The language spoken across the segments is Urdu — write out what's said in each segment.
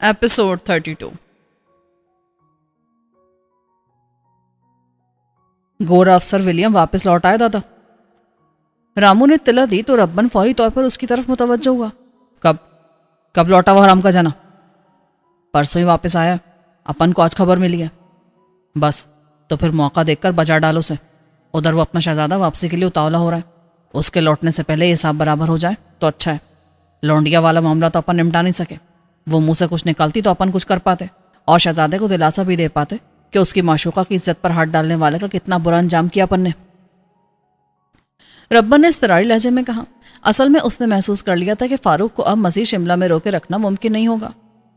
ایپیسوڈ 32 گورا افسر ولیم واپس لوٹ آئے دادا. رامو نے اطلاع دی تو ربن فوری طور پر اس کی طرف متوجہ ہوا. کب کب لوٹا وہ حرام کا جانا؟ پرسوں ہی واپس آیا. اپن کو آج خبر ملی ہے. بس تو پھر موقع دیکھ کر بجا ڈالو سے. ادھر وہ اپنا شہزادہ واپسی کے لیے اتاولا ہو رہا ہے. اس کے لوٹنے سے پہلے یہ حساب برابر ہو جائے تو اچھا ہے. لونڈیا والا معاملہ تو اپن نمٹا نہیں سکے. وہ منہ سے کچھ نکلتی تو اپن کچھ کر پاتے اور شہزادے کو دلاسا بھی دے پاتے کہ اس کی معشوقہ کی عزت پر ہاتھ ڈالنے والے کا کتنا برا انجام کیا اپن نے. ربن نے اضطراری لہجے میں کہا. اصل میں اس نے محسوس کر لیا تھا کہ فاروق کو اب مزید شملہ میں روکے رکھنا ممکن نہیں ہوگا.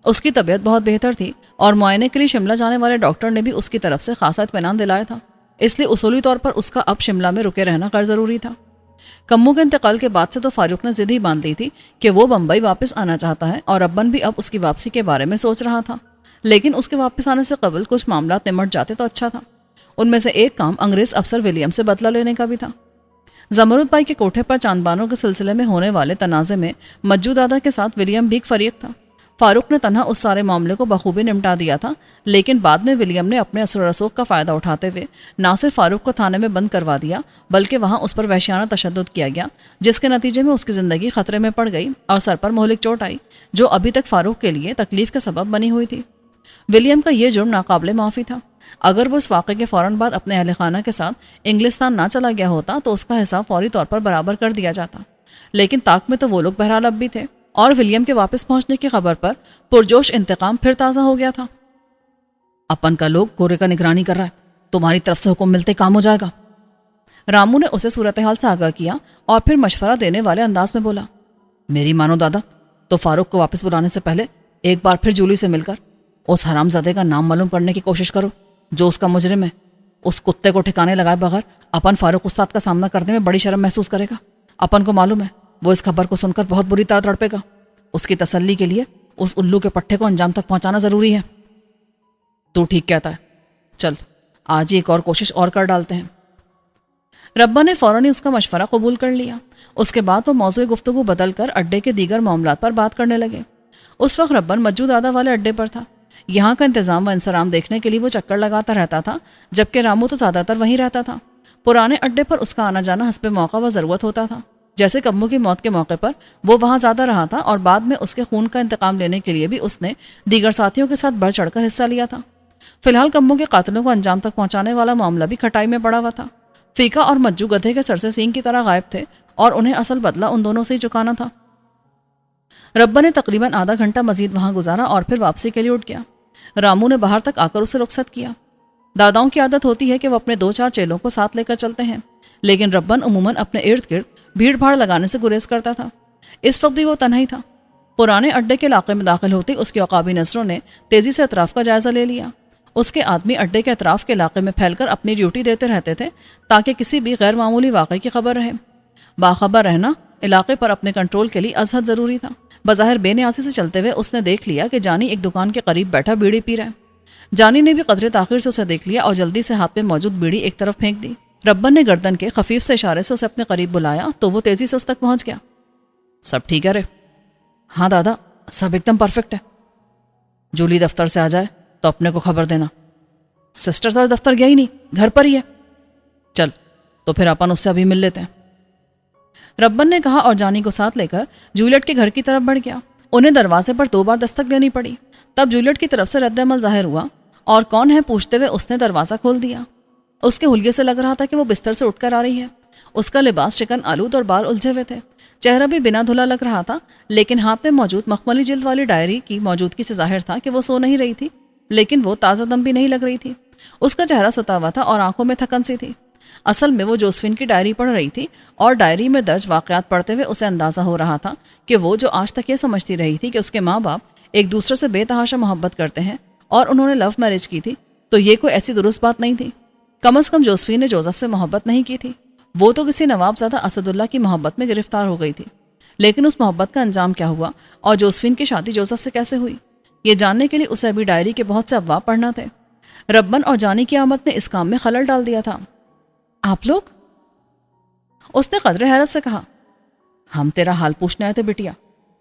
اس کی طبیعت بہت بہتر تھی اور معائنے کے لیے شملہ جانے والے ڈاکٹر نے بھی اس کی طرف سے خاصا اطمینان دلایا تھا. اس لیے اصولی طور پر اس کا اب شملہ میں رکے رہنا غیر ضروری تھا. کمو کے انتقال کے بعد سے تو فاروق نے ضد ہی باندھ لی تھی کہ وہ بمبئی واپس آنا چاہتا ہے اور ربن بھی اب اس کی واپسی کے بارے میں سوچ رہا تھا. لیکن اس کے واپس آنے سے قبل کچھ معاملات نمٹ جاتے تو اچھا تھا. ان میں سے ایک کام انگریز افسر ولیم سے بدلہ لینے کا بھی تھا. زمرد بھائی کے کوٹھے پر چاندبانوں کے سلسلے میں ہونے والے تنازع میں مجو دادا کے ساتھ ولیم بھی ایک فریق تھا. فاروق نے تنہا اس سارے معاملے کو بخوبی نمٹا دیا تھا. لیکن بعد میں ولیم نے اپنے اثر و رسوخ کا فائدہ اٹھاتے ہوئے نہ صرف فاروق کو تھانے میں بند کروا دیا بلکہ وہاں اس پر وحشیانہ تشدد کیا گیا جس کے نتیجے میں اس کی زندگی خطرے میں پڑ گئی اور سر پر مہلک چوٹ آئی جو ابھی تک فاروق کے لیے تکلیف کا سبب بنی ہوئی تھی. ولیم کا یہ جرم ناقابل معافی تھا. اگر وہ اس واقعے کے فوراً بعد اپنے اہل خانہ کے ساتھ انگلستان نہ چلا گیا ہوتا تو اس کا حساب فوری طور پر برابر کر دیا جاتا. لیکن طاق میں تو وہ لوگ بہرحال اب بھی تھے اور ولیم کے واپس پہنچنے کی خبر پر پرجوش انتقام پھر تازہ ہو گیا تھا. اپن کا لوگ گورے کا نگرانی کر رہا ہے. تمہاری طرف سے حکم ملتے کام ہو جائے گا. رامو نے اسے صورتحال سے آگاہ کیا اور پھر مشورہ دینے والے انداز میں بولا. میری مانو دادا تو فاروق کو واپس بلانے سے پہلے ایک بار پھر جولی سے مل کر اس حرام زادے کا نام معلوم کرنے کی کوشش کرو جو اس کا مجرم ہے. اس کتے کو ٹھکانے لگائے بغیر اپن فاروق استاد کا سامنا کرنے میں بڑی شرم محسوس کرے گا. اپن کو معلوم ہے وہ اس خبر کو سن کر بہت بری طرح تڑپے گا. اس کی تسلی کے لیے اس الو کے پٹھے کو انجام تک پہنچانا ضروری ہے. تو ٹھیک کہتا ہے. چل آج ہی ایک اور کوشش اور کر ڈالتے ہیں. ربا نے فوراً ہی اس کا مشورہ قبول کر لیا. اس کے بعد وہ موضوع گفتگو بدل کر اڈے کے دیگر معاملات پر بات کرنے لگے. اس وقت ربن مجو دادا والے اڈے پر تھا. یہاں کا انتظام و انصرام دیکھنے کے لیے وہ چکر لگاتا رہتا تھا جبکہ رامو تو زیادہ تر وہیں رہتا تھا. پرانے اڈے پر اس کا آنا جانا حسب موقع و ضرورت ہوتا تھا. جیسے کمو کی موت کے موقع پر وہ وہاں زیادہ رہا تھا اور بعد میں اس کے خون کا انتقام لینے کے لیے بھی اس نے دیگر ساتھیوں کے ساتھ بڑھ چڑھ کر حصہ لیا تھا. فی الحال کمو کے قاتلوں کو انجام تک پہنچانے والا معاملہ بھی کھٹائی میں پڑا ہوا تھا. فیکا اور مجو گدھے کے سر سے سینگ کی طرح غائب تھے اور انہیں اصل بدلہ ان دونوں سے ہی چکانا تھا. ربا نے تقریباً آدھا گھنٹہ مزید وہاں گزارا اور پھر واپسی کے لیے اٹھ گیا. رامو نے باہر تک آ کر اسے رخصت کیا. داداؤں کی عادت ہوتی ہے کہ وہ اپنے 2-4 چیلوں کو ساتھ لے کر چلتے ہیں لیکن ربن عموماً اپنے ارد گرد بھیڑ بھاڑ لگانے سے گریز کرتا تھا. اس وقت بھی وہ تنہا ہی تھا. پرانے اڈے کے علاقے میں داخل ہوتی اس کی عقابی نظروں نے تیزی سے اطراف کا جائزہ لے لیا. اس کے آدمی اڈے کے اطراف کے علاقے میں پھیل کر اپنی ڈیوٹی دیتے رہتے تھے تاکہ کسی بھی غیر معمولی واقعے کی خبر رہے. باخبر رہنا علاقے پر اپنے کنٹرول کے لیے ازحد ضروری تھا. بظاہر بے نیازی سے چلتے ہوئے اس نے دیکھ لیا کہ جانی ایک دکان کے قریب بیٹھا بیڑی پی رہا ہے. جانی نے بھی قدرے تاخیر سے اسے دیکھ لیا اور جلدی سے ہاتھ میں موجود بیڑی ایک طرف پھینک دی. ربن نے گردن کے خفیف سے اشارے سے اسے اپنے قریب بلایا تو وہ تیزی سے اس تک پہنچ گیا. سب ٹھیک ہے رے؟ ہاں دادا سب ایک دم پرفیکٹ ہے. جولی دفتر سے آ جائے تو اپنے کو خبر دینا. سسٹر تو دفتر گیا ہی نہیں, گھر پر ہی ہے. چل تو پھر اپن اس سے ابھی مل لیتے ہیں. ربن نے کہا اور جانی کو ساتھ لے کر جولیٹ کے گھر کی طرف بڑھ گیا. انہیں دروازے پر 2 بار دستک دینی پڑی. تب جولیٹ کی طرف سے رد عمل ظاہر ہوا اور کون ہے پوچھتے ہوئے اس نے دروازہ کھول دیا. اس کے حلیے سے لگ رہا تھا کہ وہ بستر سے اٹھ کر آ رہی ہے. اس کا لباس شکن آلود اور بال الجھے ہوئے تھے. چہرہ بھی بنا دھلا لگ رہا تھا لیکن ہاتھ میں موجود مخملی جلد والی ڈائری کی موجودگی سے ظاہر تھا کہ وہ سو نہیں رہی تھی لیکن وہ تازہ دم بھی نہیں لگ رہی تھی. اس کا چہرہ ستا ہوا تھا اور آنکھوں میں تھکن سی تھی. اصل میں وہ جوزفین کی ڈائری پڑھ رہی تھی اور ڈائری میں درج واقعات پڑھتے ہوئے اسے اندازہ ہو رہا تھا کہ وہ جو آج تک یہ سمجھتی رہی تھی کہ اس کے ماں باپ ایک دوسرے سے بے تحاشا محبت کرتے ہیں اور انہوں نے لو میرج کی تھی تو یہ کوئی ایسی درست بات نہیں تھی. کم از کم جوزفین نے جوزف سے محبت نہیں کی تھی. وہ تو کسی نواب زادہ اسد اللہ کی محبت میں گرفتار ہو گئی تھی. لیکن اس محبت کا انجام کیا ہوا اور جوزفین کی شادی جوزف سے کیسے ہوئی یہ جاننے کے لیے اسے ابھی ڈائری کے بہت سے ابواب پڑھنا تھے. ربن اور جانی کی آمد نے اس کام میں خلل ڈال دیا تھا. آپ لوگ؟ اس نے قدر حیرت سے کہا. ہم تیرا حال پوچھنے آئے تھے بٹیا,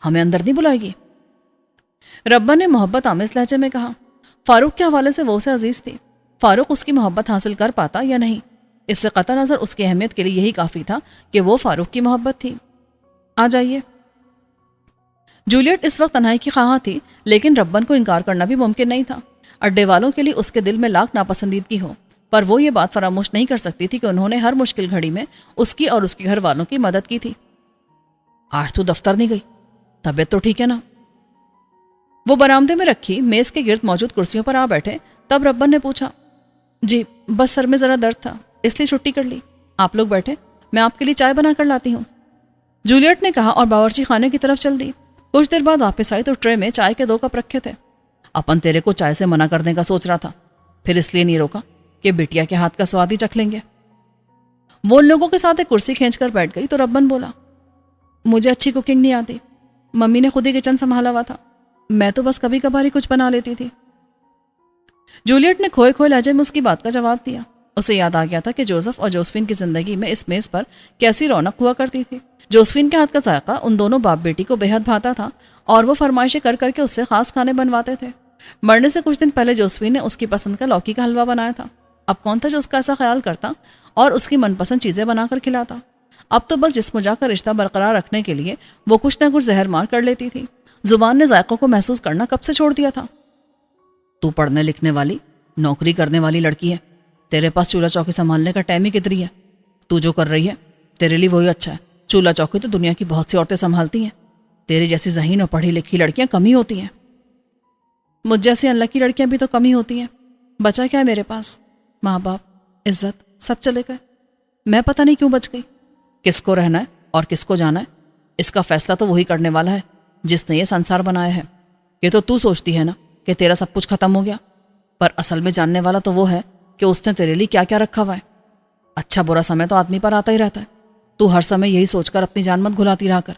ہمیں اندر نہیں بلائے گی؟ ربن نے محبت آمیز لہجے میں کہا۔ فاروق کے حوالے سے وہ اسے عزیز تھی۔ فاروق اس کی محبت حاصل کر پاتا یا نہیں، اس سے قطع نظر اس کی اہمیت کے لیے یہی کافی تھا کہ وہ فاروق کی محبت تھی۔ آ جائیے۔ جولیٹ اس وقت تنہائی کی خواہاں تھی، لیکن ربن کو انکار کرنا بھی ممکن نہیں تھا۔ اڈے والوں کے لیے اس کے دل میں لاکھ ناپسندیدگی ہو، پر وہ یہ بات فراموش نہیں کر سکتی تھی کہ انہوں نے ہر مشکل گھڑی میں اس کی اور اس کے گھر والوں کی مدد کی تھی۔ آج تو دفتر نہیں گئی، طبیعت تو ٹھیک ہے نا؟ وہ برآمدے میں رکھی میز کے گرد موجود کرسیوں پر آ بیٹھے، تب ربن نے پوچھا۔ جی بس سر میں ذرا درد تھا، اس لیے چھٹی کر لی۔ آپ لوگ بیٹھے، میں آپ کے لیے چائے بنا کر لاتی ہوں، جولیٹ نے کہا اور باورچی خانے کی طرف چل دی۔ کچھ دیر بعد واپس آئی تو ٹرے میں چائے کے 2 کپ رکھے تھے۔ اپن تیرے کو چائے سے منع کرنے کا سوچ رہا تھا، پھر اس لیے نہیں روکا کہ بٹیا کے ہاتھ کا سواد ہی چکھ لیں گے۔ وہ ان لوگوں کے ساتھ ایک کرسی کھینچ کر بیٹھ گئی تو ربن بولا، مجھے اچھی کوکنگ نہیں آتی، ممی نے خود ہی کچن سنبھالا ہوا تھا، میں تو بس کبھی کبھار ہی کچھ بنا لیتی تھی۔ جولیٹ نے کھوئے کھوئے لہجے میں اس کی بات کا جواب دیا۔ اسے یاد آ گیا تھا کہ جوزف اور جوزفین کی زندگی میں اس میز پر کیسی رونق ہوا کرتی تھی۔ جوزفین کے ہاتھ کا ذائقہ ان دونوں باپ بیٹی کو بے حد بھاتا تھا اور وہ فرمائشیں کر کر کے اس سے خاص کھانے بنواتے تھے۔ مرنے سے کچھ دن پہلے جوزفین نے اس کی پسند کا لوکی کا حلوہ بنایا تھا۔ اب کون تھا جو اس کا ایسا خیال کرتا اور اس کی من پسند چیزیں بنا کر کھلاتا؟ اب تو بس جسم و جا کا رشتہ برقرار رکھنے کے لیے وہ کچھ نہ کچھ زہر مار کر لیتی تھی۔ زبان نے ذائقوں کو محسوس کرنا کب سے چھوڑ دیا تھا؟ تو پڑھنے لکھنے والی، نوکری کرنے والی لڑکی ہے، تیرے پاس چولہا چوکی سنبھالنے کا ٹائم ہی کدھر ہے؟ تو جو کر رہی ہے تیرے لیے وہی اچھا ہے۔ چولہا چوکی تو دنیا کی بہت سی عورتیں سنبھالتی ہیں، تیرے جیسی ذہین اور پڑھی لکھی لڑکیاں کم ہی ہوتی ہیں۔ مجھ جیسی اللہ کی لڑکیاں بھی تو کم ہی ہوتی ہیں۔ بچا کیا ہے میرے پاس؟ ماں باپ، عزت، سب چلے گئے۔ میں پتہ نہیں کیوں بچ گئی۔ کس کو رہنا ہے اور کس کو جانا ہے، اس کا فیصلہ تو وہی کرنے والا ہے جس نے یہ سنسار بنایا ہے۔ یہ تو سوچتی ہے نا کہ تیرا سب کچھ ختم ہو گیا، پر اصل میں جاننے والا تو وہ ہے کہ اس نے تیرے لیے کیا کیا رکھا ہوا ہے۔ اچھا برا سمے تو آدمی پر آتا ہی رہتا ہے، تو ہر سمے یہی سوچ کر اپنی جان مت گھلاتی رہا کر۔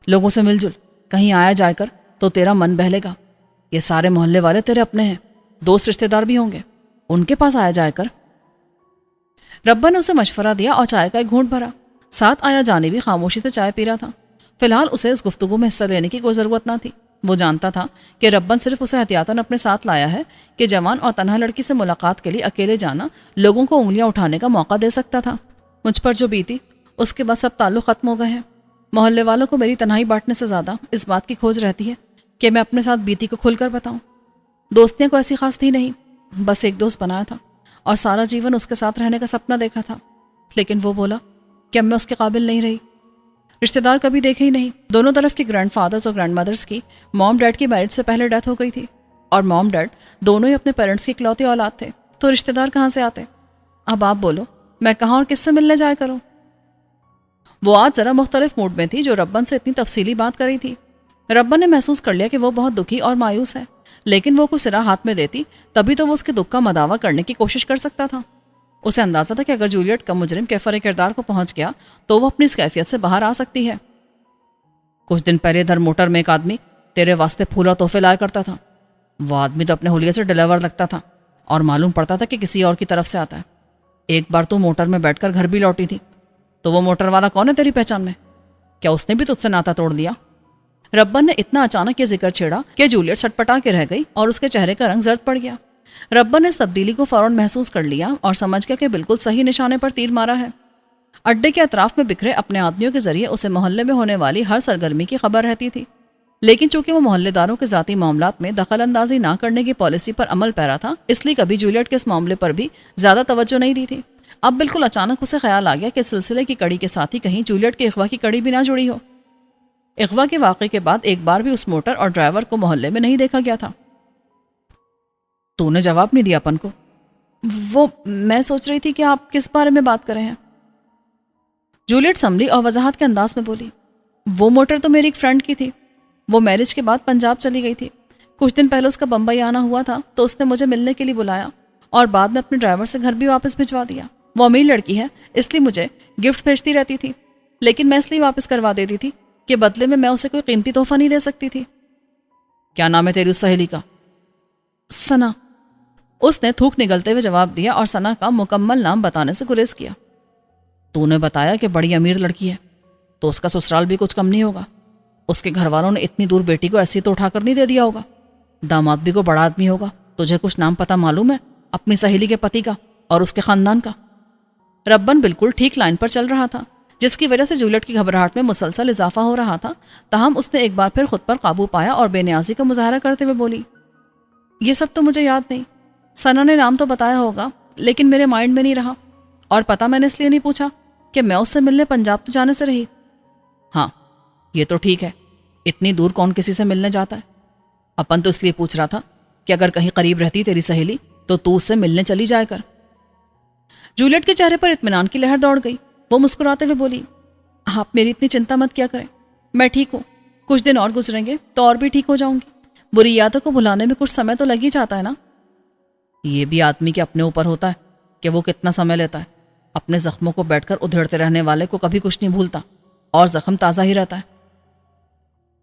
لوگوں سے مل جل، کہیں آیا جائے کر تو تیرا من بہلے گا۔ یہ سارے محلے والے تیرے اپنے ہیں، دوست رشتے دار بھی ہوں گے، ان کے پاس آیا جائے کر۔ ربا نے اسے مشورہ دیا اور چائے کا ایک گھونٹ بھرا۔ ساتھ آیا جانے بھی خاموشی سے چائے پی رہا تھا۔ فی الحال اسے اس گفتگو میں حصہ لینے کی کوئی ضرورت نہ تھی۔ وہ جانتا تھا کہ ربن صرف اسے احتیاطاً اپنے ساتھ لایا ہے کہ جوان اور تنہا لڑکی سے ملاقات کے لیے اکیلے جانا لوگوں کو انگلیاں اٹھانے کا موقع دے سکتا تھا۔ مجھ پر جو بیتی، اس کے بعد سب تعلق ختم ہو گئے ہیں۔ محلے والوں کو میری تنہائی بانٹنے سے زیادہ اس بات کی کھوج رہتی ہے کہ میں اپنے ساتھ بیتی کو کھل کر بتاؤں۔ دوستیاں کو ایسی خاص تھی نہیں، بس ایک دوست بنایا تھا اور سارا جیون اس کے ساتھ رہنے کا سپنا دیکھا تھا، لیکن وہ بولا کہ اب میں اس کے قابل نہیں رہی۔ رشتہ دار کبھی دیکھے ہی نہیں۔ دونوں طرف کے گرینڈ فادرز اور گرینڈ مدرز کی موم ڈیڈ کی میرج سے پہلے ڈیتھ ہو گئی تھی، اور موم ڈیڈ دونوں ہی اپنے پیرنٹس کی اکلوتے اولاد تھے، تو رشتہ دار کہاں سے آتے؟ اب آپ بولو، میں کہاں اور کس سے ملنے جایا کروں؟ وہ آج ذرا مختلف موڈ میں تھی جو ربن سے اتنی تفصیلی بات کری تھی۔ ربن نے محسوس کر لیا کہ وہ بہت دکھی اور مایوس ہے، لیکن وہ کوئی سرا ہاتھ میں دیتی تبھی تو وہ اس کے دکھ کا مداوع کرنے کی کوشش کر سکتا تھا۔ اسے اندازہ تھا کہ اگر جولیٹ کا مجرم کیفر کردار کو پہنچ گیا تو وہ اپنی اس کیفیت سے باہر آ سکتی ہے۔ کچھ دن پہلے ادھر موٹر میں ایک آدمی تیرے واسطے پھول اور تحفے لایا کرتا تھا۔ وہ آدمی تو اپنے حلیے سے ڈلیور لگتا تھا اور معلوم پڑتا تھا کہ کسی اور کی طرف سے آتا ہے۔ ایک بار تو موٹر میں بیٹھ کر گھر بھی لوٹی تھی، تو وہ موٹر والا کون ہے تیری پہچان میں؟ کیا اس نے بھی تجھ سے ناتا توڑ دیا؟ ربن نے اتنا اچانک یہ ذکر چھیڑا کہ جولیٹ سٹپٹا کے رہ گئی اور اس کے چہرے کا رنگ زرد پڑ گیا۔ ربن نے اس تبدیلی کو فوراً محسوس کر لیا اور سمجھ گیا کہ بالکل صحیح نشانے پر تیر مارا ہے۔ اڈے کے اطراف میں بکھرے اپنے آدمیوں کے ذریعے اسے محلے میں ہونے والی ہر سرگرمی کی خبر رہتی تھی، لیکن چونکہ وہ محلے داروں کے ذاتی معاملات میں دخل اندازی نہ کرنے کی پالیسی پر عمل پیرا تھا، اس لیے کبھی جولیٹ کے اس معاملے پر بھی زیادہ توجہ نہیں دی تھی۔ اب بالکل اچانک اسے خیال آ گیا کہ سلسلے کی کڑی کے ساتھ ہی کہیں جولیٹ کے اغوا کی کڑی بھی نہ جڑی ہو۔ اغوا کے واقعے کے بعد ایک بار بھی اس موٹر اور ڈرائیور کو محلے میں نہیں دیکھا گیا تھا۔ تو نے جواب نہیں دیا اپن کو؟ وہ میں سوچ رہی تھی کہ آپ کس بارے میں بات کر رہے ہیں۔ جولیٹ سنبھلی اور وضاحت کے انداز میں بولی، وہ موٹر تو میری ایک فرینڈ کی تھی، وہ میرج کے بعد پنجاب چلی گئی تھی۔ کچھ دن پہلے اس کا بمبئی آنا ہوا تھا تو اس نے مجھے ملنے کے لیے بلایا اور بعد میں اپنے ڈرائیور سے گھر بھی واپس بھجوا دیا۔ وہ امیر لڑکی ہے، اس لیے مجھے گفٹ بھیجتی رہتی تھی، لیکن میں اس لیے واپس کروا دیتی تھی کہ بدلے میں اسے کوئی قیمتی تحفہ نہیں دے سکتی تھی۔ کیا نام ہے تیری اس سہیلی کا؟ ثنا، اس نے تھوک نگلتے ہوئے جواب دیا اور ثنا کا مکمل نام بتانے سے گریز کیا۔ تو نے بتایا کہ بڑی امیر لڑکی ہے، تو اس کا سسرال بھی کچھ کم نہیں ہوگا۔ اس کے گھر والوں نے اتنی دور بیٹی کو ایسی تو اٹھا کر نہیں دے دیا ہوگا؟ داماد بھی کو بڑا آدمی ہوگا، تجھے کچھ نام پتہ معلوم ہے اپنی سہیلی کے پتی کا اور اس کے خاندان کا؟ ربن بالکل ٹھیک لائن پر چل رہا تھا، جس کی وجہ سے جولیٹ کی گھبراہٹ میں مسلسل اضافہ ہو رہا تھا، تاہم اس نے ایک بار پھر خود پر قابو پایا اور بے نیازی کا مظاہرہ کرتے ہوئے بولی، یہ سب تو مجھے یاد نہیں، ثنا نے نام تو بتایا ہوگا لیکن میرے مائنڈ میں نہیں رہا، اور پتہ میں نے اس لیے نہیں پوچھا کہ میں اس سے ملنے پنجاب تو جانے سے رہی۔ ہاں یہ تو ٹھیک ہے، اتنی دور کون کسی سے ملنے جاتا ہے؟ اپن تو اس لیے پوچھ رہا تھا کہ اگر کہیں قریب رہتی تیری سہیلی تو اس سے ملنے چلی جائے کر۔ جولیٹ کے چہرے پر اطمینان کی لہر دوڑ گئی، وہ مسکراتے ہوئے بولی، آپ میری اتنی چنتا مت کیا کریں، میں ٹھیک ہوں، کچھ دن اور گزریں گے تو اور بھی ٹھیک ہو جاؤں گی، بری یادوں کو بھلانے میں کچھ سمے تو لگ ہی جاتا ہے نا۔ یہ بھی آدمی کے اپنے اوپر ہوتا ہے کہ وہ کتنا سمے لیتا ہے، اپنے زخموں کو بیٹھ کر ادھڑتے رہنے والے کو کبھی کچھ نہیں بھولتا اور زخم تازہ ہی رہتا ہے،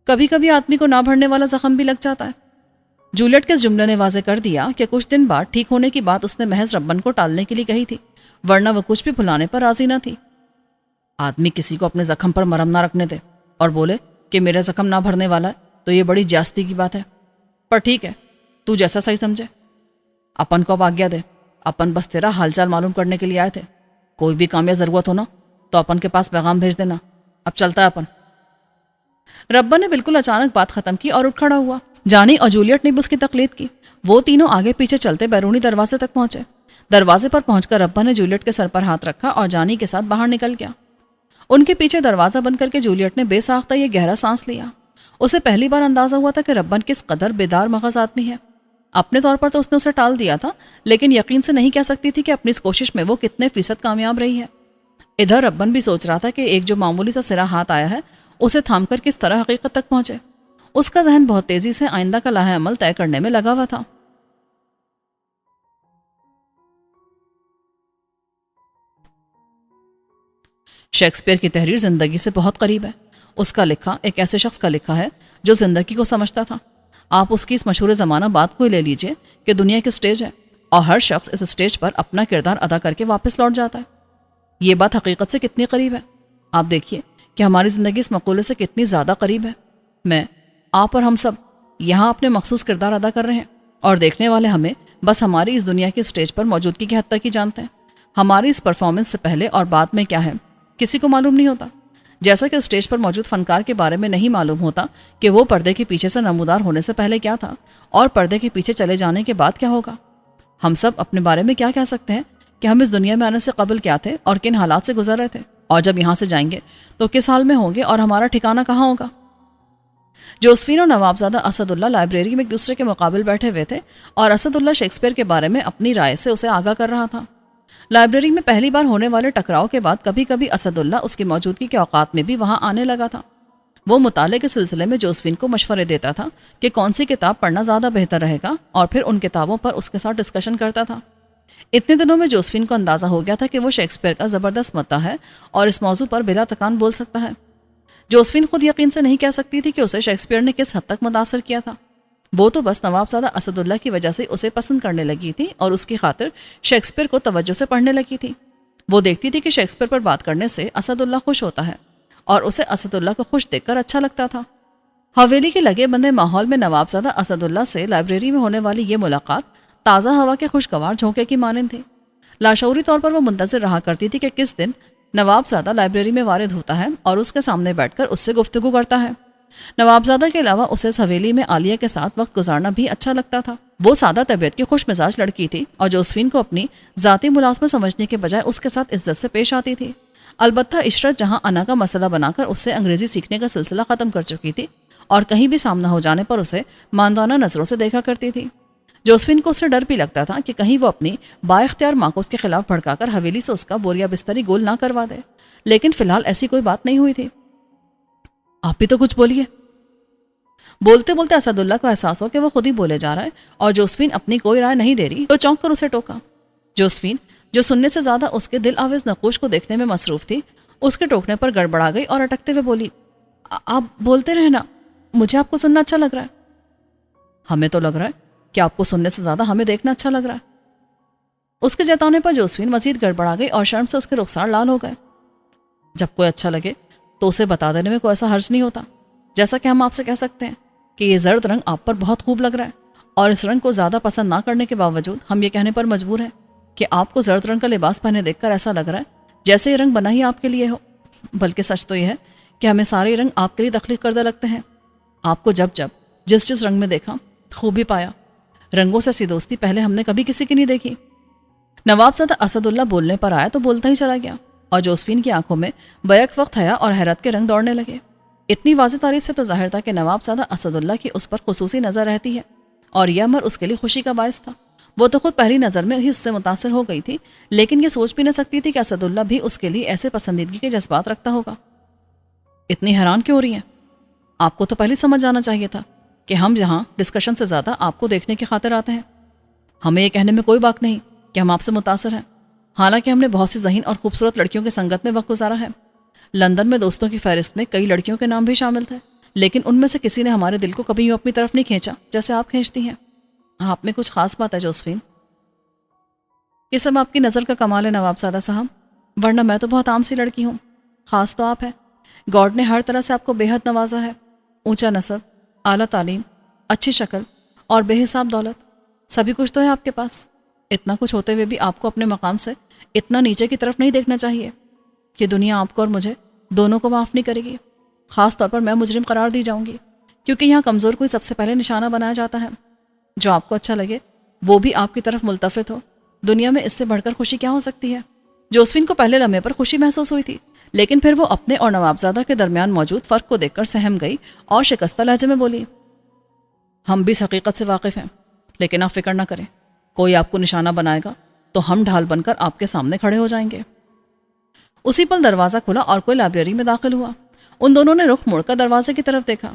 کبھی کبھی آدمی کو نہ بھرنے والا زخم بھی لگ جاتا ہے۔ جولیٹ کے اس جملے نے واضح کر دیا کہ کچھ دن بعد ٹھیک ہونے کی بات اس نے محض ربن کو ٹالنے کے لیے کہی تھی، ورنہ وہ کچھ بھی بھلانے پر راضی نہ تھی۔ آدمی کسی کو اپنے زخم پر مرہم نہ رکھنے دے اور بولے کہ میرا زخم نہ بھرنے والا ہے تو یہ بڑی جاستی کی بات ہے، پر ٹھیک ہے، تو جیسا صحیح سمجھے۔ اپن کو اب آگیا دے، اپن بس تیرا حال چال معلوم کرنے کے لیے آئے تھے، کوئی بھی کام یا ضرورت ہونا تو اپن کے پاس پیغام بھیج دینا، اب چلتا ہے اپن۔ ربن نے بالکل اچانک بات ختم کی اور اٹھ کھڑا ہوا۔ جانی اور جولیٹ نے بھی اس کی تقلید کی، وہ تینوں آگے پیچھے چلتے بیرونی دروازے تک پہنچے۔ دروازے پر پہنچ کر ربن نے جولیٹ کے سر پر ہاتھ رکھا اور جانی کے ساتھ باہر نکل گیا۔ ان کے پیچھے دروازہ بند کر کے جولیٹ نے بے ساختہ یہ گہرا سانس لیا۔ اسے پہلی بار اندازہ ہوا تھا کہ ربن کس قدر بیدار مغز آدمی ہے۔ اپنے طور پر تو اس نے اسے ٹال دیا تھا، لیکن یقین سے نہیں کہہ سکتی تھی کہ اپنی اس کوشش میں وہ کتنے فیصد کامیاب رہی ہے۔ ادھر ربن بھی سوچ رہا تھا کہ ایک جو معمولی سا سرا ہاتھ آیا ہے اسے تھام کر کس طرح حقیقت تک پہنچے۔ اس کا ذہن بہت تیزی سے آئندہ کا لاہ عمل طے کرنے میں لگا ہوا تھا۔ شیکسپیئر کی تحریر زندگی سے بہت قریب ہے۔ اس کا لکھا ایک ایسے شخص کا لکھا ہے جو زندگی کو سمجھتا تھا۔ آپ اس کی اس مشہور زمانہ بات کو ہی لے لیجئے کہ دنیا کی سٹیج ہے اور ہر شخص اس سٹیج پر اپنا کردار ادا کر کے واپس لوٹ جاتا ہے۔ یہ بات حقیقت سے کتنی قریب ہے، آپ دیکھیے کہ ہماری زندگی اس مقولے سے کتنی زیادہ قریب ہے۔ میں، آپ اور ہم سب یہاں اپنے مخصوص کردار ادا کر رہے ہیں اور دیکھنے والے ہمیں بس ہماری اس دنیا کی سٹیج پر موجودگی کی حد تک ہی جانتے ہیں۔ ہماری اس پرفارمنس سے پہلے اور بعد میں کیا ہے کسی کو معلوم نہیں ہوتا، جیسا کہ اسٹیج پر موجود فنکار کے بارے میں نہیں معلوم ہوتا کہ وہ پردے کے پیچھے سے نمودار ہونے سے پہلے کیا تھا اور پردے کے پیچھے چلے جانے کے بعد کیا ہوگا۔ ہم سب اپنے بارے میں کیا کہہ سکتے ہیں کہ ہم اس دنیا میں آنے سے قبل کیا تھے اور کن حالات سے گزر رہے تھے، اور جب یہاں سے جائیں گے تو کس حال میں ہوں گے اور ہمارا ٹھکانہ کہاں ہوگا۔ جوزفین اور نوابزادہ اسد اللہ لائبریری میں ایک دوسرے کے مقابل بیٹھے ہوئے تھے اور اسد اللہ شیکسپیئر کے بارے میں اپنی رائے سے اسے آگاہ کر رہا تھا۔ لائبریری میں پہلی بار ہونے والے ٹکراؤ کے بعد کبھی کبھی اسد اللہ اس کی موجودگی کے اوقات میں بھی وہاں آنے لگا تھا۔ وہ مطالعے کے سلسلے میں جوزفین کو مشورے دیتا تھا کہ کون سی کتاب پڑھنا زیادہ بہتر رہے گا اور پھر ان کتابوں پر اس کے ساتھ ڈسکشن کرتا تھا۔ اتنے دنوں میں جوزفین کو اندازہ ہو گیا تھا کہ وہ شیکسپیئر کا زبردست مداح ہے اور اس موضوع پر بلا تکان بول سکتا ہے۔ جوزفین خود یقین سے نہیں کہہ سکتی تھی کہ اسے شیکسپیئر نے کس حد تک متاثر کیا تھا۔ وہ تو بس نوابزادہ اسد اللہ کی وجہ سے اسے پسند کرنے لگی تھی اور اس کی خاطر شیکسپیئر کو توجہ سے پڑھنے لگی تھی۔ وہ دیکھتی تھی کہ شیکسپیئر پر بات کرنے سے اسد اللہ خوش ہوتا ہے اور اسے اسد اللہ کو خوش دیکھ کر اچھا لگتا تھا۔ حویلی کے لگے بندے ماحول میں نوابزادہ اسد اللہ سے لائبریری میں ہونے والی یہ ملاقات تازہ ہوا کے خوشگوار جھونکے کی مانند تھی۔ لاشعوری طور پر وہ منتظر رہا کرتی تھی کہ کس دن نوابزادہ لائبریری میں وارد ہوتا ہے اور اس کے سامنے بیٹھ کر اس سے گفتگو کرتا ہے۔ نوابزادہ کے علاوہ اسے اس حویلی میں عالیہ کے ساتھ وقت گزارنا بھی اچھا لگتا تھا۔ وہ سادہ طبیعت کی خوش مزاج لڑکی تھی اور جوزفین کو اپنی ذاتی ملازمت سمجھنے کے بجائے اس کے ساتھ عزت سے پیش آتی تھی۔ البتہ عشرت جہاں انا کا مسئلہ بنا کر اس سے انگریزی سیکھنے کا سلسلہ ختم کر چکی تھی اور کہیں بھی سامنا ہو جانے پر اسے ماندانہ نظروں سے دیکھا کرتی تھی۔ جوزفین کو اس سے ڈر بھی لگتا تھا کہ کہیں وہ اپنی با اختیار ماں کو اس کے خلاف بھڑکا کر حویلی سے اس کا بوریا بستری گول نہ کروا دے، لیکن فی الحال ایسی کوئی بات نہیں ہوئی تھی۔ آپ بھی تو کچھ بولیے۔ بولتے بولتے اسد اللہ کو احساس ہو کہ وہ خود ہی بولے جا رہا ہے اور جوزفین اپنی کوئی رائے نہیں دے رہی تو چونک کر اسے ٹوکا۔ جوزفین جو سننے سے زیادہ اس کے دل آویز نقوش کو دیکھنے میں مصروف تھی، اس کے ٹوکنے پر گڑبڑا گئی اور اٹکتے ہوئے بولی، آپ بولتے رہنا، مجھے آپ کو سننا اچھا لگ رہا ہے۔ ہمیں تو لگ رہا ہے کہ آپ کو سننے سے زیادہ ہمیں دیکھنا اچھا لگ رہا ہے۔ اس کے جتانے پر جوزفین مزید گڑبڑا گئی اور شرم سے اس کے رخسار لال ہو گئے۔ جب کوئی اچھا لگے تو اسے بتا دینے میں کوئی ایسا حرج نہیں ہوتا، جیسا کہ ہم آپ سے کہہ سکتے ہیں کہ یہ زرد رنگ آپ پر بہت خوب لگ رہا ہے، اور اس رنگ کو زیادہ پسند نہ کرنے کے باوجود ہم یہ کہنے پر مجبور ہیں کہ آپ کو زرد رنگ کا لباس پہنے دیکھ کر ایسا لگ رہا ہے جیسے یہ رنگ بنا ہی آپ کے لیے ہو۔ بلکہ سچ تو یہ ہے کہ ہمیں سارے رنگ آپ کے لیے تخلیق کردہ لگتے ہیں۔ آپ کو جب جب جس رنگ میں دیکھا خوبی پایا۔ رنگوں سے ایسی دوستی پہلے ہم نے کبھی کسی کی نہیں دیکھی۔ نواب زادہ اسد اللہ بولنے پر آیا تو بولتا ہی چلا گیا، اور جوزفین کی آنکھوں میں بیک وقت حیا اور حیرت کے رنگ دوڑنے لگے۔ اتنی واضح تعریف سے تو ظاہر تھا کہ نواب زادہ اسد اللہ کی اس پر خصوصی نظر رہتی ہے، اور یہ امر اس کے لیے خوشی کا باعث تھا۔ وہ تو خود پہلی نظر میں ہی اس سے متاثر ہو گئی تھی، لیکن یہ سوچ بھی نہ سکتی تھی کہ اسد اللہ بھی اس کے لیے ایسے پسندیدگی کے جذبات رکھتا ہوگا۔ اتنی حیران کیوں ہو رہی ہیں؟ آپ کو تو پہلے سمجھ جانا چاہیے تھا کہ ہم یہاں ڈسکشن سے زیادہ آپ کو دیکھنے کی خاطر آتے ہیں۔ ہمیں یہ کہنے میں کوئی باک نہیں کہ ہم آپ سے متاثر ہیں، حالانکہ ہم نے بہت سی ذہین اور خوبصورت لڑکیوں کی سنگت میں وقت گزارا ہے۔ لندن میں دوستوں کی فہرست میں کئی لڑکیوں کے نام بھی شامل تھے، لیکن ان میں سے کسی نے ہمارے دل کو کبھی یوں اپنی طرف نہیں کھینچا جیسے آپ کھینچتی ہیں۔ آپ میں کچھ خاص بات ہے جوزفین۔ یہ سب آپ کی نظر کا کمال ہے نواب زادہ صاحب، ورنہ میں تو بہت عام سی لڑکی ہوں۔ خاص تو آپ ہے، گاڈ نے ہر طرح سے آپ کو بے حد نوازا ہے۔ اونچا نسب، اعلیٰ تعلیم، اچھی شکل اور بے حساب دولت، سبھی کچھ تو ہے آپ کے پاس۔ اتنا کچھ ہوتے ہوئے بھی آپ کو اپنے مقام سے اتنا نیچے کی طرف نہیں دیکھنا چاہیے کہ دنیا آپ کو اور مجھے دونوں کو معاف نہیں کرے گی۔ خاص طور پر میں مجرم قرار دی جاؤں گی، کیونکہ یہاں کمزور کو سب سے پہلے نشانہ بنایا جاتا ہے۔ جو آپ کو اچھا لگے وہ بھی آپ کی طرف ملتفت ہو، دنیا میں اس سے بڑھ کر خوشی کیا ہو سکتی ہے؟ جوزفین کو پہلے لمحے پر خوشی محسوس ہوئی تھی، لیکن پھر وہ اپنے اور نوابزادہ کے درمیان موجود فرق کو دیکھ کر سہم گئی اور شکستہ لہجے میں بولی، ہم بھی اس حقیقت سے واقف ہیں، لیکن آپ فکر نہ کریں، کوئی آپ کو نشانہ بنائے گا تو ہم ڈھال بن کر آپ کے سامنے کھڑے ہو جائیں گے۔ اسی پل دروازہ کھلا اور کوئی لائبریری میں داخل ہوا۔ ان دونوں نے رخ موڑ کر دروازے کی طرف دیکھا۔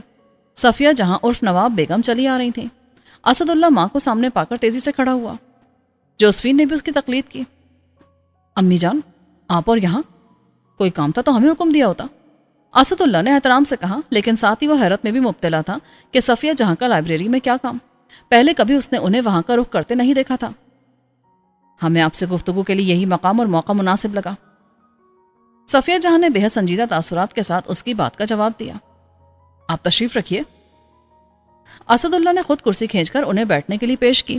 صفیہ جہاں عرف نواب بیگم چلی آ رہی تھیں۔ اسد اللہ ماں کو سامنے پا کر تیزی سے کھڑا ہوا۔ جوزفین نے بھی اس کی تقلید کی۔ امی جان، آپ اور یہاں؟ کوئی کام تھا تو ہمیں حکم دیا ہوتا۔ اسد اللہ نے احترام سے کہا، لیکن ساتھ ہی وہ حیرت میں بھی مبتلا تھا کہ صفیہ جہاں کا لائبریری میں کیا کام؟ پہلے کبھی اس نے انہیں وہاں کا رخ کرتے نہیں دیکھا تھا۔ ہمیں آپ سے گفتگو کے لیے یہی مقام اور موقع مناسب لگا۔ صفیہ جہاں نے بے حد سنجیدہ تاثرات کے ساتھ اس کی بات کا جواب دیا۔ آپ تشریف رکھیے۔ اسد اللہ نے خود کرسی کھینچ کر انہیں بیٹھنے کے لیے پیش کی۔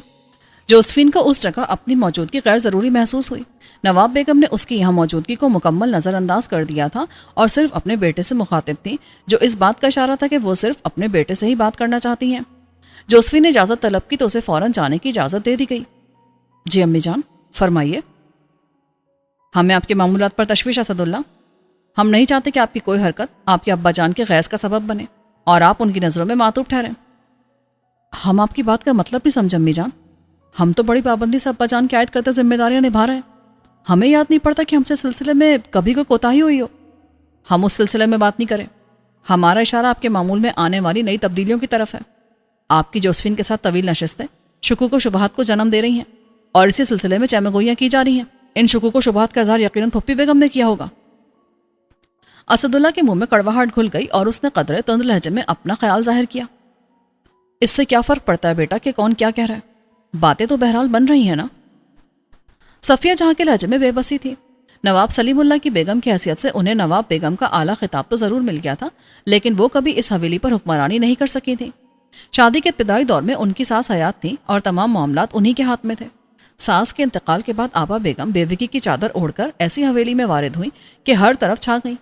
جوزفین کو اس جگہ اپنی موجودگی غیر ضروری محسوس ہوئی۔ نواب بیگم نے اس کی یہاں موجودگی کو مکمل نظر انداز کر دیا تھا اور صرف اپنے بیٹے سے مخاطب تھی، جو اس بات کا اشارہ تھا کہ وہ صرف اپنے بیٹے سے ہی بات کرنا چاہتی ہیں۔ جوزفین نے اجازت طلب کی تو اسے فوراً جانے کی اجازت دے دی گئی۔ جی امی جان، فرمائیے۔ ہمیں آپ کے معمولات پر تشویش اسد اللہ۔ ہم نہیں چاہتے کہ آپ کی کوئی حرکت آپ کے ابا جان کے غیظ کا سبب بنے اور آپ ان کی نظروں میں معطوف ٹھہریں۔ ہم آپ کی بات کا مطلب نہیں سمجھ امی جان۔ ہم تو بڑی پابندی سے ابا جان کی عائد کرتے ذمہ داریاں نبھا رہے ہیں۔ ہمیں یاد نہیں پڑتا کہ ہم سے سلسلے میں کبھی کوئی کوتاہی ہوئی ہو۔ ہم اس سلسلے میں بات نہیں کریں۔ ہمارا اشارہ آپ کے معمول میں آنے والی نئی تبدیلیوں کی طرف ہے۔ آپ کی جوزفین کے ساتھ طویل نشستیں شکوک و شبہات کو جنم دے رہی ہیں، اور اسی سلسلے میں چہمگوئیاں کی جا رہی ہیں۔ ان شکوک و شبہات کا اظہار یقیناً پھپھی بیگم نے کیا ہوگا۔ اسد اللہ کے منہ میں کڑواہٹ گھل گئی اور اس نے قدرے تند لہجے میں اپنا خیال ظاہر کیا۔ اس سے کیا فرق پڑتا ہے بیٹا کہ کون کیا کہہ رہا ہے؟ باتیں تو بہرحال بن رہی ہیں نا۔ صفیہ جہاں کے لہجے میں بے بسی تھی۔ نواب سلیم اللہ کی بیگم کی حیثیت سے انہیں نواب بیگم کا اعلیٰ خطاب تو ضرور مل گیا تھا، لیکن وہ کبھی اس حویلی پر حکمرانی نہیں کر سکی تھی۔ شادی کے ابتدائی دور میں ان کی ساس حیات تھیں اور تمام معاملات انہی کے ہاتھ میں تھے۔ ساس کے انتقال کے بعد آبا بیگم بیوگی کی چادر اوڑھ کر ایسی حویلی میں وارد ہوئیں کہ ہر طرف چھا گئیں۔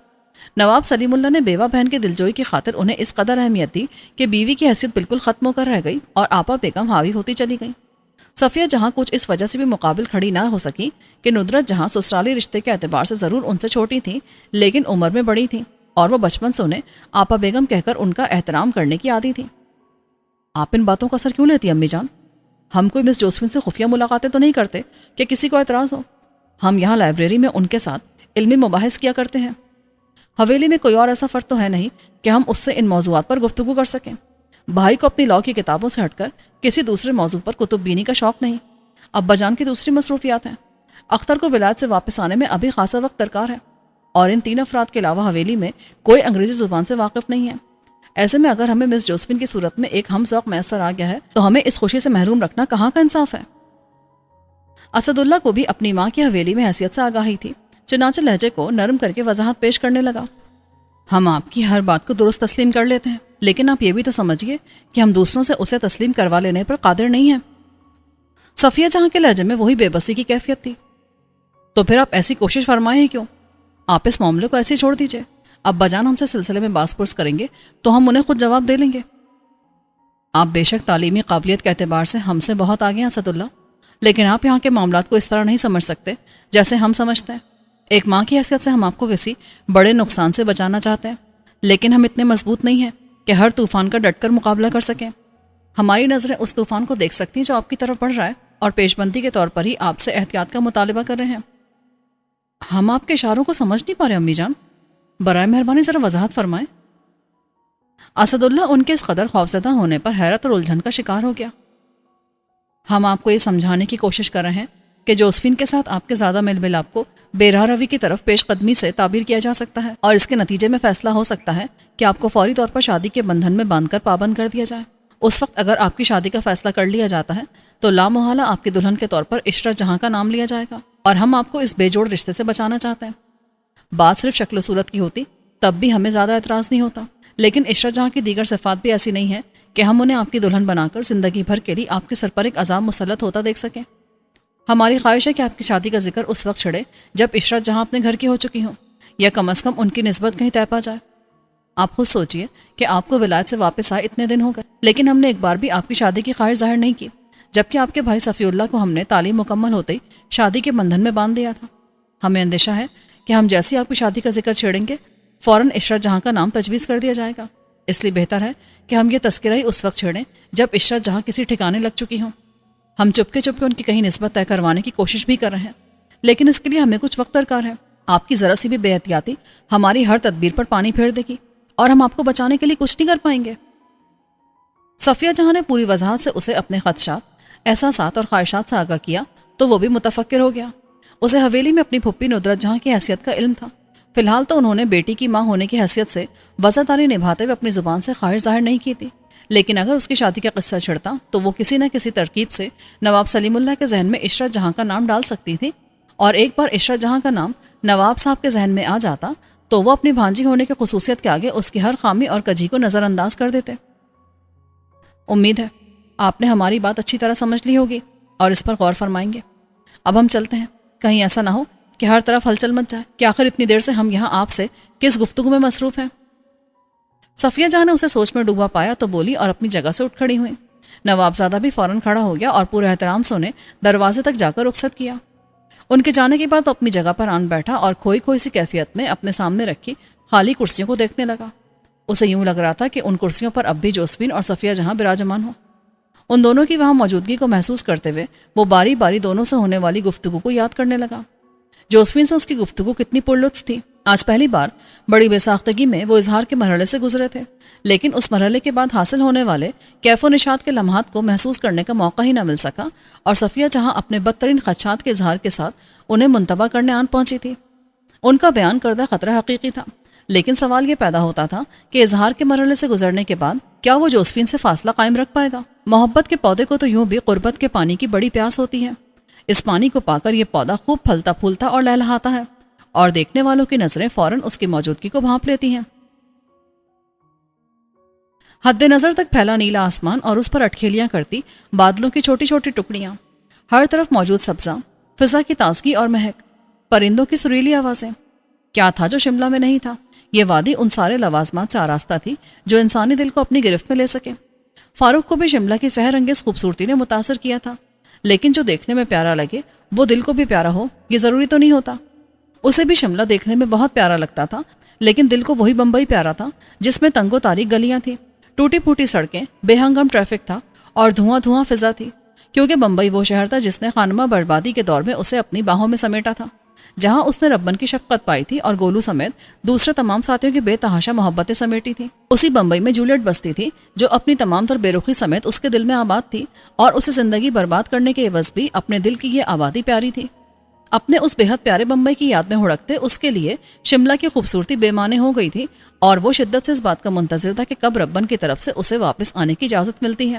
نواب سلیم اللہ نے بیوہ بہن کے دلجوئی کی خاطر انہیں اس قدر اہمیت دی کہ بیوی کی حیثیت بالکل ختم ہو کر رہ گئی اور آپا بیگم حاوی ہوتی چلی گئیں۔ صفیہ جہاں کچھ اس وجہ سے بھی مقابل کھڑی نہ ہو سکی کہ ندرت جہاں سسرالی رشتے کے اعتبار سے ضرور ان سے چھوٹی تھیں، لیکن عمر میں بڑی تھیں، اور وہ بچپن سے انہیں آپا بیگم کہہ کر ان کا احترام کرنے کی عادی تھی۔ آپ ان باتوں کا اثر کیوں لیتی امی جان؟ ہم کوئی مس جوزفین سے خفیہ ملاقاتیں تو نہیں کرتے کہ کسی کو اعتراض ہو۔ ہم یہاں لائبریری میں ان کے ساتھ علمی مباحث کیا کرتے ہیں۔ حویلی میں کوئی اور ایسا فرد تو ہے نہیں کہ ہم اس سے ان موضوعات پر گفتگو کر سکیں۔ بھائی کو اپنی لاء کی کتابوں سے ہٹ کر کسی دوسرے موضوع پر کتب بینی کا شوق نہیں۔ ابا جان کی دوسری مصروفیات ہیں۔ اختر کو ولایت سے واپس آنے میں ابھی خاصا وقت درکار ہے، اور ان 3 افراد کے علاوہ حویلی میں کوئی انگریزی زبان سے واقف نہیں ہے۔ ایسے میں اگر ہمیں مس جوزفین کی صورت میں ایک ہم ذوق میسر آ گیا ہے تو ہمیں اس خوشی سے محروم رکھنا کہاں کا انصاف ہے؟ اسد اللہ کو بھی اپنی ماں کی حویلی میں حیثیت سے آگاہی تھی، چنانچہ لہجے کو نرم کر کے وضاحت پیش کرنے لگا۔ ہم آپ کی ہر بات کو درست تسلیم کر لیتے ہیں، لیکن آپ یہ بھی تو سمجھیے کہ ہم دوسروں سے اسے تسلیم کروا لینے پر قادر نہیں ہیں۔ صفیہ جہاں کے لہجے میں وہی بے بسی کی کیفیت تھی۔ تو پھر آپ ایسی کوشش فرمائیں ہی کیوں؟ آپ اس معاملے کو ایسے ہی چھوڑ دیجئے۔ ابا جان ہم سے سلسلے میں باس پرس کریں گے تو ہم انہیں خود جواب دے لیں گے۔ آپ بے شک تعلیمی قابلیت کے اعتبار سے ہم سے بہت آگے ہیں اسد اللہ، لیکن آپ یہاں کے معاملات کو اس طرح نہیں سمجھ سکتے جیسے ہم سمجھتے ہیں۔ ایک ماں کی حیثیت سے ہم آپ کو کسی بڑے نقصان سے بچانا چاہتے ہیں، لیکن ہم اتنے مضبوط نہیں ہیں کہ ہر طوفان کا ڈٹ کر مقابلہ کر سکیں۔ ہماری نظریں اس طوفان کو دیکھ سکتی ہیں جو آپ کی طرف بڑھ رہا ہے، اور پیش بندی کے طور پر ہی آپ سے احتیاط کا مطالبہ کر رہے ہیں۔ ہم آپ کے اشاروں کو سمجھ نہیں پا رہے امی جان، برائے مہربانی ذرا وضاحت فرمائیں۔ اسد اللہ ان کے اس قدر خوفزدہ ہونے پر حیرت اور الجھن کا شکار ہو گیا۔ ہم آپ کو یہ سمجھانے کی کوشش کر رہے ہیں کہ جوزفین کے ساتھ آپ کے زیادہ میل ملاپ کو بے راہ روی کی طرف پیش قدمی سے تعبیر کیا جا سکتا ہے، اور اس کے نتیجے میں فیصلہ ہو سکتا ہے کہ آپ کو فوری طور پر شادی کے بندھن میں باندھ کر پابند کر دیا جائے۔ اس وقت اگر آپ کی شادی کا فیصلہ کر لیا جاتا ہے تو لامحالہ آپ کی دلہن کے طور پر عشرت جہاں کا نام لیا جائے گا، اور ہم آپ کو اس بے جوڑ رشتے سے بچانا چاہتے ہیں۔ بات صرف شکل و صورت کی ہوتی تب بھی ہمیں زیادہ اعتراض نہیں ہوتا، لیکن عشرت جہاں کی دیگر صفات بھی ایسی نہیں ہے کہ ہم انہیں آپ کی دلہن بنا کر زندگی بھر کے لیے آپ کے سر پر ایک عذاب مسلط ہوتا دیکھ سکیں۔ ہماری خواہش ہے کہ آپ کی شادی کا ذکر اس وقت چھڑے جب عشرت جہاں اپنے گھر کی ہو چکی ہوں، یا کم از کم ان کی نسبت کہیں طے پا جائے۔ آپ خود سوچئے کہ آپ کو ولایت سے واپس آئے اتنے دن ہو گئے، لیکن ہم نے ایک بار بھی آپ کی شادی کی خواہش ظاہر نہیں کی، جبکہ آپ کے بھائی صفی اللہ کو ہم نے تعلیم مکمل ہوتے ہی شادی کے بندھن میں باندھ دیا تھا۔ ہمیں اندیشہ ہے کہ ہم جیسی آپ کی شادی کا ذکر چھیڑیں گے فوراً عشرت جہاں کا نام تجویز کر دیا جائے گا، اس لیے بہتر ہے کہ ہم یہ تذکرہ ہی اس وقت چھیڑیں جب عشرت جہاں کسی ٹھکانے لگ چکی ہوں۔ ہم چپکے چپکے ان کی کہیں نسبت طے کروانے کی کوشش بھی کر رہے ہیں، لیکن اس کے لیے ہمیں کچھ وقت درکار ہے۔ آپ کی ذرا سی بھی بے احتیاطی ہماری ہر تدبیر پر پانی پھیر دے گی، اور ہم آپ کو بچانے کے لیے کچھ نہیں کر پائیں گے۔ صفیہ جہاں نے پوری وضاحت سے اسے اپنے خدشات، احساسات اور خواہشات سے آگاہ کیا تو وہ بھی متفکر ہو گیا۔ اسے حویلی میں اپنی پھپھی ندرت جہاں کی حیثیت کا علم تھا۔ فی الحال تو انہوں نے بیٹی کی ماں ہونے کی حیثیت سے وفاداری نبھاتے ہوئے اپنی زبان سے خواہش ظاہر نہیں کی تھی، لیکن اگر اس کی شادی کا قصہ چھڑتا تو وہ کسی نہ کسی ترکیب سے نواب سلیم اللہ کے ذہن میں عشرت جہاں کا نام ڈال سکتی تھی، اور ایک بار عشرت جہاں کا نام نواب صاحب کے ذہن میں آ جاتا تو وہ اپنی بھانجی ہونے کی خصوصیت کے آگے اس کی ہر خامی اور کجی کو نظر انداز کر دیتے۔ امید ہے آپ نے ہماری بات اچھی طرح سمجھ لی ہوگی اور اس پر غور فرمائیں گے۔ اب ہم چلتے ہیں، کہیں ایسا نہ ہو کہ ہر طرف ہلچل مچ جائے کہ آخر اتنی دیر سے ہم یہاں آپ سے کس گفتگو میں مصروف ہیں۔ صفیہ جہاں نے اسے سوچ میں ڈوبا پایا تو بولی اور اپنی جگہ سے اٹھ کھڑی ہوئی۔ نوابزادہ بھی فوراً کھڑا ہو گیا اور پورے احترام سے انہیں دروازے تک جا کر رخصت کیا۔ ان کے جانے کے بعد وہ اپنی جگہ پر آن بیٹھا اور کھوئی سی کیفیت میں اپنے سامنے رکھی خالی کرسیوں کو دیکھنے لگا۔ اسے یوں لگ رہا تھا کہ ان کرسیوں پر اب بھی جوزفین اور صفیہ جہاں براجمان ہو۔ ان دونوں کی وہاں موجودگی کو محسوس کرتے ہوئے وہ باری باری دونوں سے ہونے والی گفتگو کو یاد کرنے لگا۔ جوزفین سے اس کی گفتگو کتنی پرلطف تھی۔ آج پہلی بار بڑی بے ساختگی میں وہ اظہار کے مرحلے سے گزرے تھے، لیکن اس مرحلے کے بعد حاصل ہونے والے کیف و نشاط کے لمحات کو محسوس کرنے کا موقع ہی نہ مل سکا، اور صفیہ جہاں اپنے بدترین خدشات کے اظہار کے ساتھ انہیں منتبہ کرنے آن پہنچی تھی۔ ان کا بیان کردہ خطرہ حقیقی تھا، لیکن سوال یہ پیدا ہوتا تھا کہ اظہار کے مرحلے سے گزرنے کے بعد کیا وہ جوزفین سے فاصلہ قائم رکھ پائے گا؟ محبت کے پودے کو تو یوں بھی قربت کے پانی کی بڑی پیاس ہوتی ہے۔ اس پانی کو پا کر یہ پودا خوب پھلتا پھولتا اور لہلہاتا ہے، اور دیکھنے والوں کی نظریں فوراً اس کی موجودگی کو بھانپ لیتی ہیں۔ حد نظر تک پھیلا نیلا آسمان اور اس پر اٹکھیلیاں کرتی بادلوں کی چھوٹی چھوٹی ٹکڑیاں، ہر طرف موجود سبزہ، فضا کی تازگی اور مہک، پرندوں کی سریلی آوازیں، کیا تھا جو شملہ میں نہیں تھا؟ یہ وادی ان سارے لوازمات سے آراستہ تھی جو انسانی دل کو اپنی گرفت میں لے سکے۔ فاروق کو بھی شملہ کی سحر انگیز خوبصورتی نے متاثر کیا تھا، لیکن جو دیکھنے میں پیارا لگے وہ دل کو بھی پیارا ہو یہ ضروری تو نہیں ہوتا۔ اسے بھی شملہ دیکھنے میں بہت پیارا لگتا تھا، لیکن دل کو وہی بمبئی پیارا تھا جس میں تنگ و تاریک گلیاں تھیں، ٹوٹی پھوٹی سڑکیں، بے ہنگم ٹریفک تھا اور دھواں دھواں فضا تھی، کیونکہ بمبئی وہ شہر تھا جس نے خانمہ بربادی کے دور میں اسے اپنی باہوں میں سمیٹا تھا، جہاں اس نے ربن کی شفقت پائی تھی اور گولو سمیت دوسرے تمام ساتھیوں کی بے تحاشا محبتیں سمیٹی تھی۔ اسی بمبئی میں جولیٹ بستی تھی جو اپنی تمام تر بے رخی سمیت اس کے دل میں آباد تھی، اور اسے زندگی برباد کرنے کے عوض بھی اپنے دل کی یہ آبادی پیاری تھی۔ اپنے اس بے حد پیارے بمبئی کی یاد میں ہڑکتے اس کے لیے شملہ کی خوبصورتی بے معنی ہو گئی تھی، اور وہ شدت سے اس بات کا منتظر تھا کہ کب ربن کی طرف سے اسے واپس آنے کی اجازت ملتی ہے۔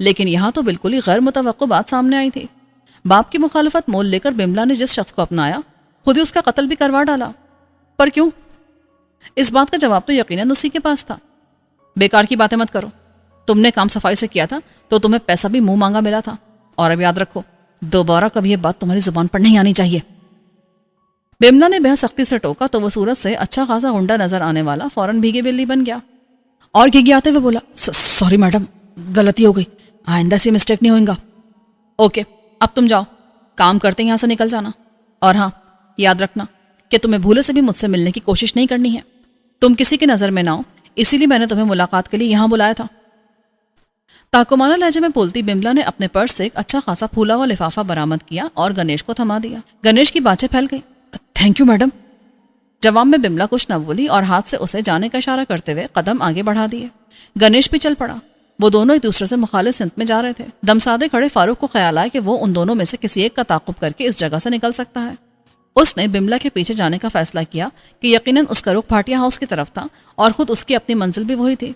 لیکن یہاں تو بالکل ہی غیر متوقع بات سامنے آئی تھی۔ باپ کی مخالفت مول لے کر بملا نے جس شخص کو اپنایا خود ہی اس کا قتل بھی کروا ڈالا۔ پر کیوں؟ اس بات کا جواب تو یقیناً اسی کے پاس تھا۔ بیکار کی باتیں مت کرو، تم نے کام صفائی سے کیا تھا تو تمہیں پیسہ بھی منہ مانگا ملا تھا، اور اب یاد رکھو دوبارہ کبھی یہ بات تمہاری زبان پر نہیں آنی چاہیے۔ بملا نے بے سختی سے ٹوکا تو وہ صورت سے اچھا خاصا غنڈا نظر آنے والا فوراً بھیگے بلی بن گیا اور گھگی آتے ہوئے بولا، سوری میڈم، غلطی ہو گئی، آئندہ سے مسٹیک نہیں ہوگا۔ اوکے، اب تم جاؤ، کام کرتے یہاں سے نکل جانا، اور ہاں یاد رکھنا کہ تمہیں بھولے سے بھی مجھ سے ملنے کی کوشش نہیں کرنی ہے۔ تم کسی کی نظر میں نہ ہو، اسی لیے میں نے تمہیں ملاقات کے لیے یہاں بلایا تھا۔ تاکمانہ لہجے میں بولتی بملا نے اپنے پرس سے ایک اچھا خاصا پھولا ہوا لفافہ برآمد کیا اور گنیش کو تھما دیا۔ گنیش کی باتیں پھیل گئی۔ Thank you madam. جواب میں بملا کچھ نہ بولی اور ہاتھ سے اسے جانے کا اشارہ کرتے ہوئے قدم آگے بڑھا دیے۔ گنیش بھی چل پڑا۔ وہ دونوں ایک دوسرے سے مخالف سمت میں جا رہے تھے۔ دمسادے کھڑے فاروق کو خیال آیا کہ وہ ان دونوں میں سے کسی ایک کا تعاقب کر کے اس جگہ سے نکل سکتا ہے۔ اس نے بملا کے پیچھے جانے کا فیصلہ کیا کہ یقیناً اس کا رخ بھاٹیا ہاؤس کی طرف تھا اور خود اس کی اپنی منزل بھی وہی تھی۔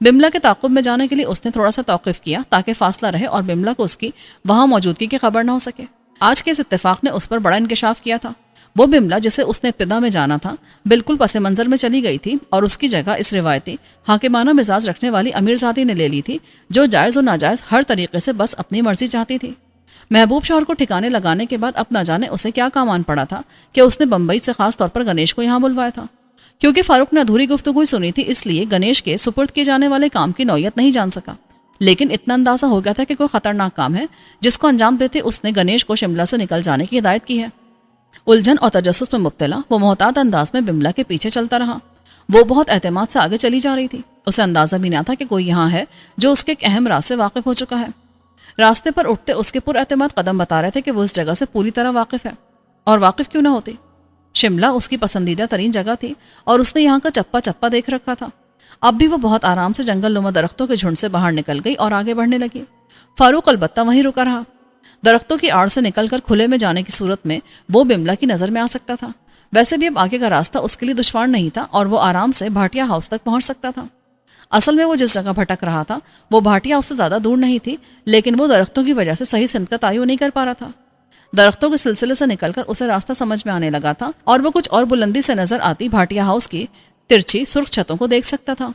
بملا کے تعاقب میں جانے کے لیے اس نے تھوڑا سا توقف کیا تاکہ فاصلہ رہے اور بملا کو اس کی وہاں موجودگی کی خبر نہ ہو سکے۔ آج کے اس اتفاق نے اس پر بڑا انکشاف کیا تھا۔ وہ بملا جسے اس نے ابتدا میں جانا تھا بالکل پس منظر میں چلی گئی تھی اور اس کی جگہ اس روایتی حاکمانہ مزاج رکھنے والی امیرزادی نے لے لی تھی جو جائز و ناجائز ہر طریقے سے بس اپنی مرضی چاہتی تھی۔ محبوب شوہر کو ٹھکانے لگانے کے بعد اب نہ جانے اسے کیا کام آن پڑا تھا کہ اس نے بمبئی سے خاص طور پر گنیش کو یہاں بلوایا تھا۔ کیونکہ فاروق نے ادھوری گفتگو سنی تھی اس لیے گنیش کے سپرد کیے جانے والے کام کی نوعیت نہیں جان سکا، لیکن اتنا اندازہ ہو گیا تھا کہ کوئی خطرناک کام ہے جس کو انجام دیتے اس نے گنیش کو شملہ سے نکل جانے کی ہدایت کی ہے۔ الجھن اور تجسس میں مبتلا وہ محتاط انداز میں بملا کے پیچھے چلتا رہا۔ وہ بہت اعتماد سے آگے چلی جا رہی تھی۔ اسے اندازہ بھی نہ تھا کہ کوئی یہاں ہے جو اس کے ایک اہم راز سے واقف ہو چکا ہے۔ راستے پر اٹھتے اس کے پر اعتماد قدم بتا رہے تھے کہ وہ اس جگہ سے پوری طرح واقف ہے، اور واقف کیوں نہ ہوتی؟ شملہ اس کی پسندیدہ ترین جگہ تھی اور اس نے یہاں کا چپا چپا دیکھ رکھا تھا۔ اب بھی وہ بہت آرام سے جنگل نما درختوں کے جھنڈ سے باہر نکل گئی اور آگے بڑھنے لگی۔ فاروق البتہ وہیں رکا رہا۔ درختوں کی آڑ سے نکل کر کھلے میں جانے کی صورت میں وہ بملا کی نظر میں آ سکتا تھا۔ ویسے بھی اب آگے کا راستہ اس کے لیے دشوار نہیں تھا اور وہ آرام سے بھاٹیا ہاؤس تک پہنچ سکتا تھا۔ اصل میں وہ جس جگہ بھٹک رہا تھا وہ بھاٹیا ہاؤس سے زیادہ دور نہیں تھی، لیکن وہ درختوں کی وجہ سے صحیح سمت کا تعین نہیں کر پا رہا تھا۔ درختوں کے سلسلے سے نکل کر اسے راستہ سمجھ میں آنے لگا تھا اور وہ کچھ اور بلندی سے نظر آتی بھاٹیا ہاؤس کی ترچھی سرخ چھتوں کو دیکھ سکتا تھا۔